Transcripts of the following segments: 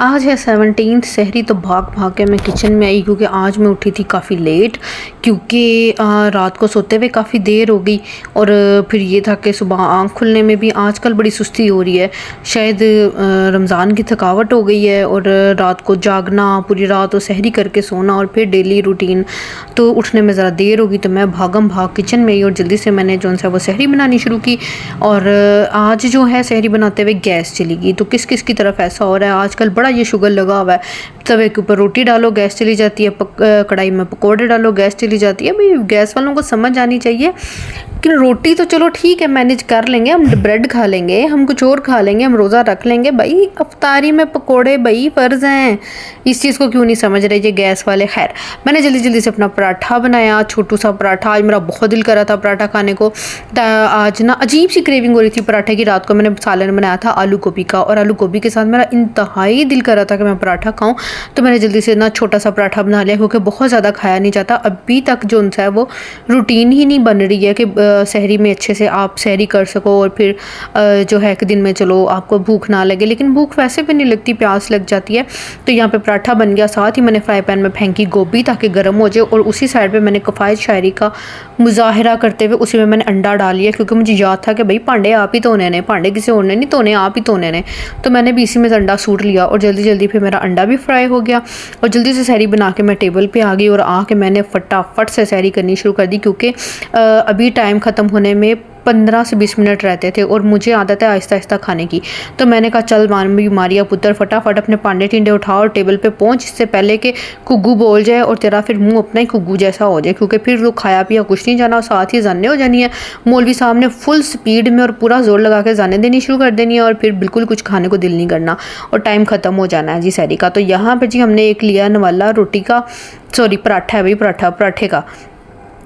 आज है 17th सहरी। तो भाग भाग के मैं किचन में आई क्योंकि आज मैं उठी थी काफ़ी लेट, क्योंकि रात को सोते हुए काफ़ी देर हो गई। और फिर ये था कि सुबह आँख खुलने में भी आजकल बड़ी सुस्ती हो रही है। शायद रमज़ान की थकावट हो गई है और रात को जागना, पूरी रात और सहरी करके सोना और फिर डेली रूटीन, तो उठने में ज़रा देर होगी। तो मैं भागम भाग किचन में आई और जल्दी से मैंने जो सा वो सहरी बनानी शुरू की। और आज जो है सहरी बनाते हुए गैस चली गई। तो किस किस की तरफ ऐसा हो रहा है आजकल, बड़ा ये शुगर लगा हुआ है। तवे के ऊपर रोटी डालो गैस चली जाती है, कढ़ाई में पकोड़े डालो गैस चली जाती है। भाई गैस वालों को समझ आनी चाहिए कि रोटी तो चलो ठीक है मैनेज कर लेंगे, हम ब्रेड खा लेंगे, हम कुछ और खा लेंगे, हम रोज़ा रख लेंगे, भाई अफ्तारी में पकोड़े भाई फ़र्ज़ हैं। इस चीज़ को क्यों नहीं समझ रहे ये गैस वाले। खैर, मैंने जल्दी जल्दी से अपना पराठा बनाया, छोटू सा पराठा। आज मेरा बहुत दिल कर रहा था पराठा खाने को। आज ना अजीब सी क्रेविंग हो रही थी पराठे की। रात को मैंने सालन बनाया था आलू गोभी का, और आलू गोभी के साथ मेरा इंतहाई दिल कर रहा था कि मैं पराठा खाऊं। तो मैंने जल्दी से ना छोटा सा पराठा बना लिया, क्योंकि बहुत ज़्यादा खाया नहीं जाता। अभी तक जो उनसा है वो रूटीन ही नहीं बन रही है कि सहरी में अच्छे से आप सहरी कर सको, और फिर जो है एक दिन में चलो आपको भूख ना लगे। लेकिन भूख वैसे भी नहीं लगती, प्यास लग जाती है। तो यहाँ पे पराठा बन गया, साथ ही मैंने फ्राई पैन में फेंकी गोभी ताकि गर्म हो जाए, और उसी साइड पे मैंने कफ़ायत शायरी का मुजाहरा करते हुए उसी में मैंने अंडा डाल लिया, क्योंकि मुझे याद था कि भाई भांडे आप ही धोने ने, भांडे किसी और ने नहीं धोने, आप ही धोने ने। तो मैंने भी इसी में अंडा सूट लिया और जल्दी जल्दी फिर मेरा अंडा भी फ्राई हो गया। और जल्दी से सहरी बना के मैं टेबल पे आ गई, और आके मैंने फटाफट से सहरी करनी शुरू कर दी, क्योंकि अभी टाइम ख़त्म होने में 15 से 20 मिनट रहते थे और मुझे आदत है आहिस्ता आहिस्ता खाने की। तो मैंने कहा चल मारिया पुत्र, फटाफट अपने पांडे टिंडे उठाओ और टेबल पे पहुंच, इससे पहले कि खुग्गू बोल जाए और तेरा फिर मुंह अपना ही खुग्गू जैसा हो जाए, क्योंकि फिर तो खाया पिया कुछ नहीं जाना और साथ ही जाने हो जानी है। मौलवी साहब ने फुल स्पीड में और पूरा जोर लगा के जाने देनी शुरू कर देनी है, और फिर बिल्कुल कुछ खाने को दिल नहीं करना और टाइम ख़त्म हो जाना है जी सहरी का। तो यहाँ पर जी हमने एक लिया नवाला रोटी का, सॉरी पराठा है भाई, पराठे का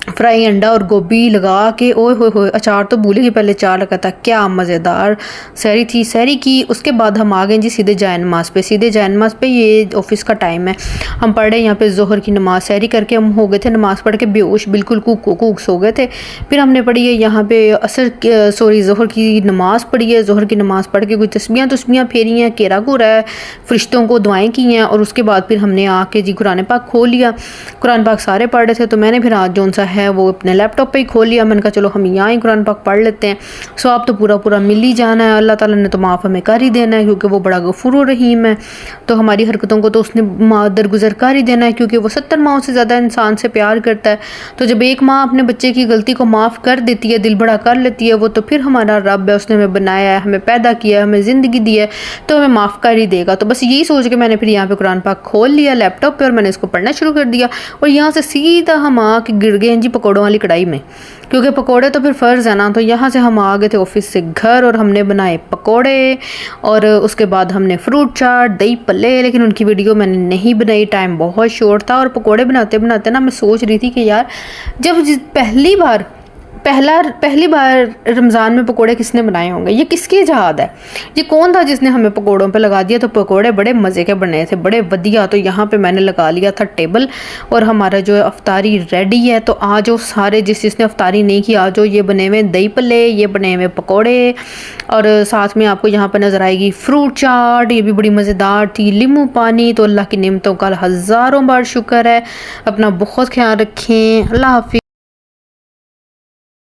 फ्राई अंडा और गोभी लगा के। ओए होए, अचार तो भूले ही, पहले अचार लगा था। क्या मज़ेदार सहरी थी। सहरी की उसके बाद हम आ गए जी सीधे जाए नमाज़ पे। सीधे जाए नमाज़ पे, ये ऑफिस का टाइम है। हम पढ़े यहाँ पे ज़ोहर की नमाज़। सहरी करके हम हो गए थे, नमाज़ पढ़ के बेहोश बिल्कुल कूक सो गए थे। फिर हमने पढ़ी है यहाँ पे ज़ोहर की नमाज़ पढ़ी है। ज़ोहर की नमाज़ पढ़ के कोई तस्बियाँ फेरी हैं, केरा घूरा है, फरिश्तों को दुआएँ की हैं, और उसके बाद फिर हमने आके जी कुरान पाक खोल लिया। कुरान पाक सारे पढ़ रहे थे, तो मैंने फिर आज जो सा है वो अपने लैपटॉप पे ही खोल लिया। मैंने कहा चलो हम यहाँ ही कुरान पाक पढ़ लेते हैं। सो आप तो पूरा मिल ही जाना है, अल्लाह ताला ने तो माफ़ हमें कर ही देना है, क्योंकि वो बड़ा गफूर रहीम है। तो हमारी हरकतों को तो उसने दरगुजर कर ही देना है, क्योंकि वो 70 माओं से ज़्यादा इंसान से प्यार करता है। तो जब एक माँ अपने बच्चे की गलती को माफ़ कर देती है, दिल बड़ा कर लेती है, वो तो फिर हमारा रब है, उसने हमें बनाया है, हमें पैदा किया है, हमें ज़िंदगी दी है, तो हमें माफ़ कर ही देगा। तो बस यही सोच के मैंने फिर यहाँ पे कुरान पाक खोल लिया लैपटॉप पे, और मैंने इसको पढ़ना शुरू कर दिया। और यहाँ से सीधा हम आके गिर गए जी पकौड़ों वाली कढ़ाई में, क्योंकि पकोड़े तो फिर फ़र्ज़ है ना। तो यहाँ से हम आ गए थे ऑफिस से घर, और हमने बनाए पकोड़े, और उसके बाद हमने फ्रूट चाट, दही पल्ले। लेकिन उनकी वीडियो मैंने नहीं बनाई, टाइम बहुत शॉर्ट था। और पकोड़े बनाते बनाते ना मैं सोच रही थी कि यार, जब पहली बार रमज़ान में पकोड़े किसने बनाए होंगे, ये किसकी इजाद है, ये कौन था जिसने हमें पकोड़ों पे लगा दिया। तो पकोड़े बड़े मज़े के बने थे, बड़े वधिया। तो यहाँ पे मैंने लगा लिया था टेबल, और हमारा जो है अफ्तारी रेडी है। तो आज जो सारे जिसने अफ्तारी नहीं की, आज जो ये बने हुए दही पल्ले, ये बने हुए पकोड़े, और साथ में आपको यहाँ पर नज़र आएगी फ्रूट चाट, ये भी बड़ी मज़ेदार थी, नींबू पानी। तो अल्लाह की नेमतों का हज़ारों बार शुक्र है। अपना बहुत ख्याल रखें। अल्लाह हाफिज़।